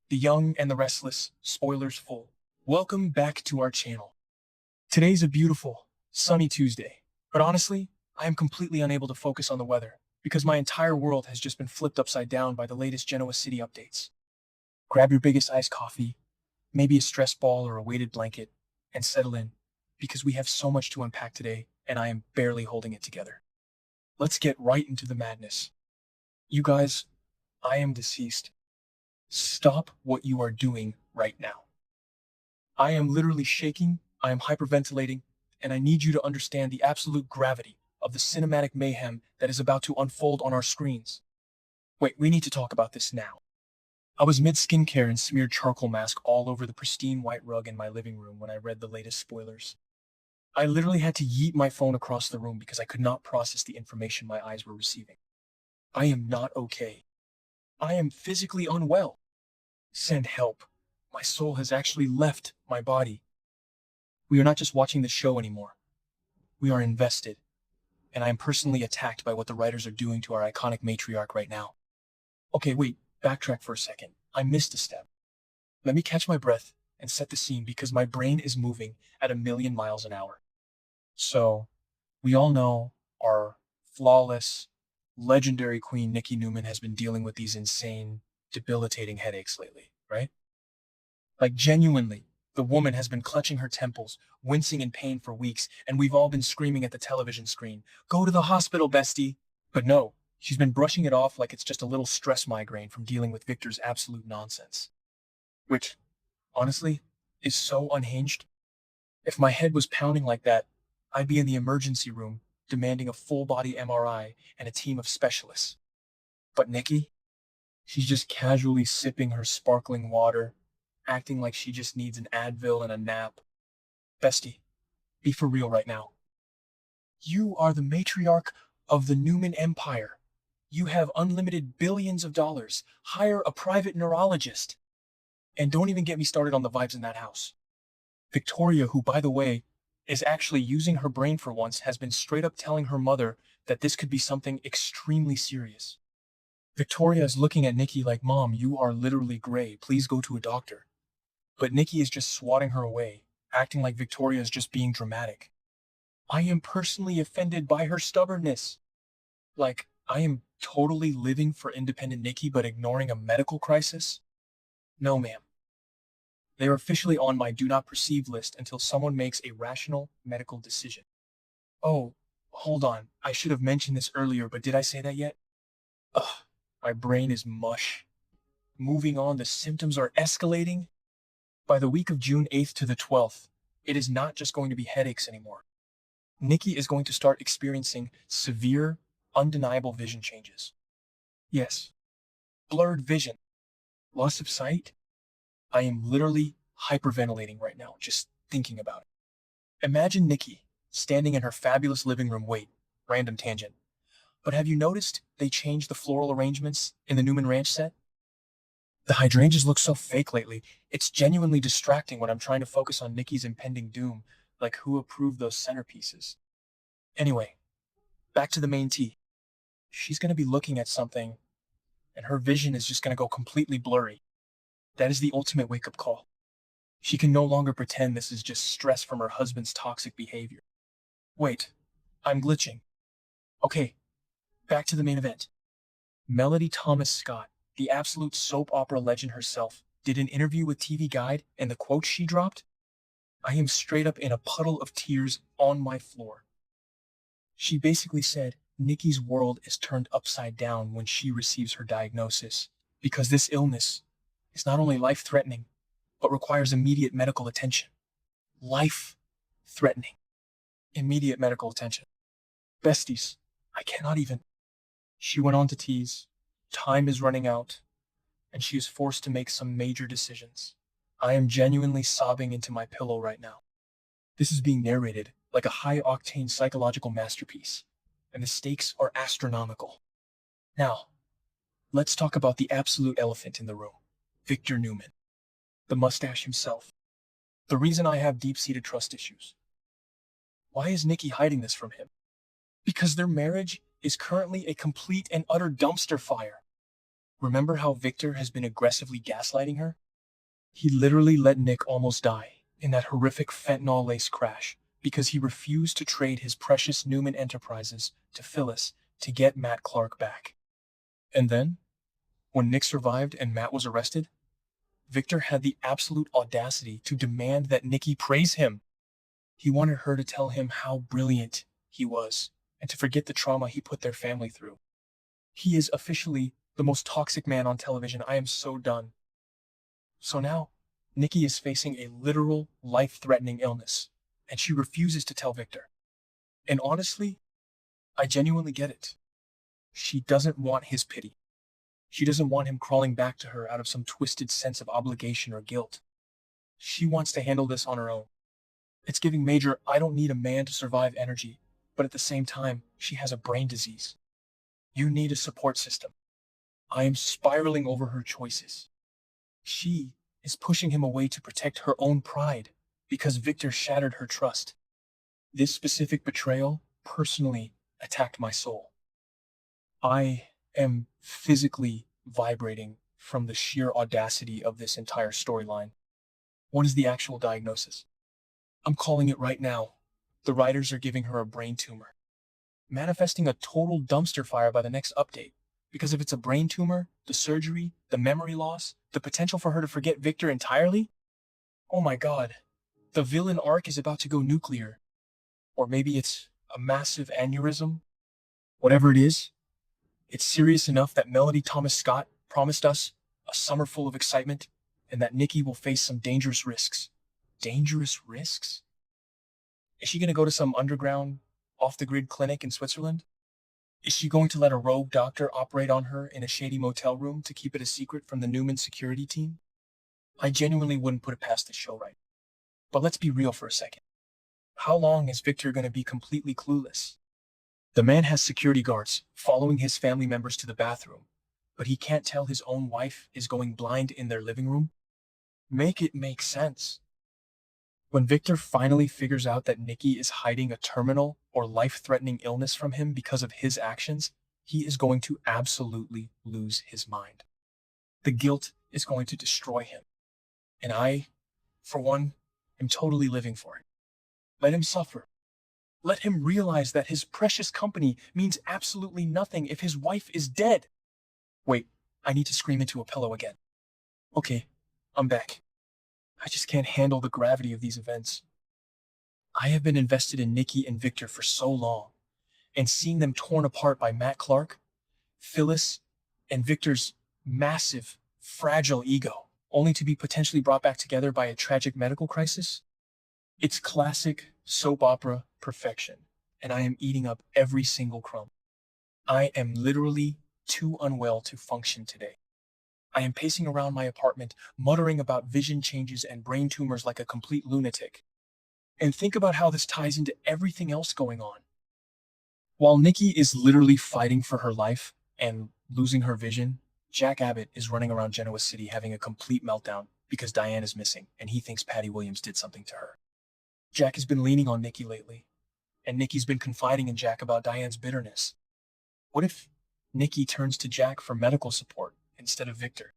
The Young and the Restless, spoilers full. Welcome back to our channel. Today's a beautiful, sunny Tuesday, but honestly, I am completely unable to focus on the weather because my entire world has just been flipped upside down by the latest Genoa City updates. Grab your biggest iced coffee, maybe a stress ball or a weighted blanket, and settle in because we have so much to unpack today and I am barely holding it together. Let's get right into the madness. You guys, I am deceased. Stop what you are doing right now. I am literally shaking, I am hyperventilating, and I need you to understand the absolute gravity of the cinematic mayhem that is about to unfold on our screens. Wait, we need to talk about this now. I was mid-skincare and smeared charcoal mask all over the pristine white rug in my living room when I read the latest spoilers. I literally had to yeet my phone across the room because I could not process the information my eyes were receiving. I am not okay. I am physically unwell. Send help. My soul has actually left my body. We are not just watching the show anymore. We are invested, and I am personally attacked by what the writers are doing to our iconic matriarch right now. Okay, wait, backtrack for a second. I missed a step. Let me catch my breath and set the scene because my brain is moving at 1,000,000 miles an hour. So, we all know our flawless, legendary queen Nikki Newman has been dealing with these insane, debilitating headaches lately, right? Like genuinely, the woman has been clutching her temples, wincing in pain for weeks, and we've all been screaming at the television screen, "Go to the hospital, bestie!" But no, she's been brushing it off like it's just a little stress migraine from dealing with Victor's absolute nonsense. Which, honestly, is so unhinged. If my head was pounding like that, I'd be in the emergency room demanding a full-body MRI and a team of specialists. But Nikki, she's just casually sipping her sparkling water, acting like she just needs an Advil and a nap. Bestie, be for real right now. You are the matriarch of the Newman Empire. You have unlimited billions of dollars. Hire a private neurologist. And don't even get me started on the vibes in that house. Victoria, who, by the way, is actually using her brain for once, has been straight up telling her mother that this could be something extremely serious. Victoria is looking at Nikki like, "Mom, you are literally gray. Please go to a doctor." But Nikki is just swatting her away, acting like Victoria is just being dramatic. I am personally offended by her stubbornness. Like, I am totally living for independent Nikki but ignoring a medical crisis? No, ma'am. They are officially on my do not perceive list until someone makes a rational medical decision. Oh, hold on. I should have mentioned this earlier, but did I say that yet? Ugh, my brain is mush. Moving on, the symptoms are escalating. By the week of June 8th to the 12th, it is not just going to be headaches anymore. Nikki is going to start experiencing severe, undeniable vision changes. Yes, blurred vision, loss of sight. I am literally hyperventilating right now, just thinking about it. Imagine Nikki standing in her fabulous living room. Wait, random tangent. But have you noticed they changed the floral arrangements in the Newman Ranch set? The hydrangeas look so fake lately. It's genuinely distracting when I'm trying to focus on Nikki's impending doom, like who approved those centerpieces. Anyway, back to the main tea. She's going to be looking at something, and her vision is just going to go completely blurry. That is the ultimate wake-up call. She can no longer pretend this is just stress from her husband's toxic behavior. Wait, I'm glitching. Okay, back to the main event. Melody Thomas Scott, the absolute soap opera legend herself, did an interview with TV Guide, and the quote she dropped? I am straight up in a puddle of tears on my floor. She basically said Nikki's world is turned upside down when she receives her diagnosis, because this illness is not only life-threatening, but requires immediate medical attention. Life-threatening. Immediate medical attention. Besties, I cannot even. She went on to tease, time is running out, and she is forced to make some major decisions. I am genuinely sobbing into my pillow right now. This is being narrated like a high-octane psychological masterpiece, and the stakes are astronomical. Now, let's talk about the absolute elephant in the room, Victor Newman, the mustache himself. The reason I have deep-seated trust issues. Why is Nikki hiding this from him? Because their marriage is currently a complete and utter dumpster fire. Remember how Victor has been aggressively gaslighting her? He literally let Nick almost die in that horrific fentanyl-laced crash because he refused to trade his precious Newman Enterprises to Phyllis to get Matt Clark back. And then, when Nick survived and Matt was arrested, Victor had the absolute audacity to demand that Nikki praise him. He wanted her to tell him how brilliant he was and to forget the trauma he put their family through. He is officially the most toxic man on television. I am so done. So now, Nikki is facing a literal life-threatening illness, and she refuses to tell Victor. And honestly, I genuinely get it. She doesn't want his pity. She doesn't want him crawling back to her out of some twisted sense of obligation or guilt. She wants to handle this on her own. It's giving major "I don't need a man to survive" energy, but at the same time, she has a brain disease. You need a support system. I am spiraling over her choices. She is pushing him away to protect her own pride because Victor shattered her trust. This specific betrayal personally attacked my soul. I am physically vibrating from the sheer audacity of this entire storyline. What is the actual diagnosis? I'm calling it right now. The writers are giving her a brain tumor, manifesting a total dumpster fire by the next update. Because if it's a brain tumor, the surgery, the memory loss, the potential for her to forget Victor entirely? Oh my god, the villain arc is about to go nuclear. Or maybe it's a massive aneurysm? Whatever it is, it's serious enough that Melody Thomas Scott promised us a summer full of excitement and that Nikki will face some dangerous risks. Dangerous risks? Is she going to go to some underground, off-the-grid clinic in Switzerland? Is she going to let a rogue doctor operate on her in a shady motel room to keep it a secret from the Newman security team? I genuinely wouldn't put it past this show right. But let's be real for a second. How long is Victor going to be completely clueless? The man has security guards following his family members to the bathroom, but he can't tell his own wife is going blind in their living room? Make it make sense. When Victor finally figures out that Nikki is hiding a terminal or life-threatening illness from him because of his actions, he is going to absolutely lose his mind. The guilt is going to destroy him. And I, for one, am totally living for it. Let him suffer. Let him realize that his precious company means absolutely nothing if his wife is dead. Wait, I need to scream into a pillow again. Okay, I'm back. I just can't handle the gravity of these events. I have been invested in Nikki and Victor for so long, and seeing them torn apart by Matt Clark, Phyllis, and Victor's massive, fragile ego, only to be potentially brought back together by a tragic medical crisis, it's classic soap opera perfection, and I am eating up every single crumb. I am literally too unwell to function today. I am pacing around my apartment, muttering about vision changes and brain tumors like a complete lunatic. And think about how this ties into everything else going on. While Nikki is literally fighting for her life and losing her vision, Jack Abbott is running around Genoa City having a complete meltdown because Diane is missing and he thinks Patty Williams did something to her. Jack has been leaning on Nikki lately, and Nikki's been confiding in Jack about Diane's bitterness. What if Nikki turns to Jack for medical support instead of Victor?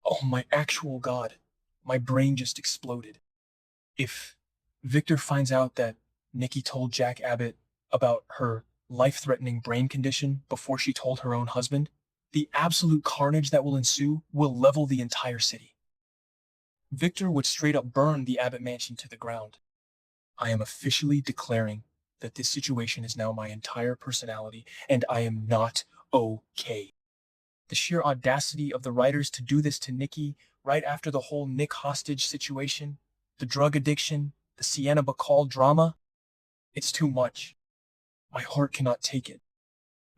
Oh my actual god, my brain just exploded. If Victor finds out that Nikki told Jack Abbott about her life-threatening brain condition before she told her own husband, the absolute carnage that will ensue will level the entire city. Victor would straight up burn the Abbott mansion to the ground. I am officially declaring that this situation is now my entire personality, and I am not okay. The sheer audacity of the writers to do this to Nikki right after the whole Nick hostage situation, the drug addiction, the Sienna Bacall drama, it's too much. My heart cannot take it.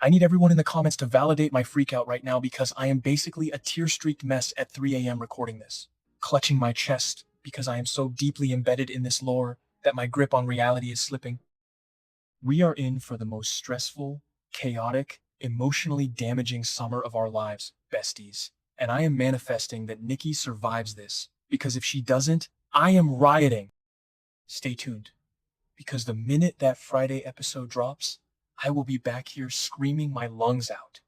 I need everyone in the comments to validate my freakout right now because I am basically a tear-streaked mess at 3 a.m. recording this, clutching my chest because I am so deeply embedded in this lore that my grip on reality is slipping. We are in for the most stressful, chaotic, emotionally damaging summer of our lives, besties. And I am manifesting that Nikki survives this, because if she doesn't, I am rioting. Stay tuned, because the minute that Friday episode drops, I will be back here screaming my lungs out.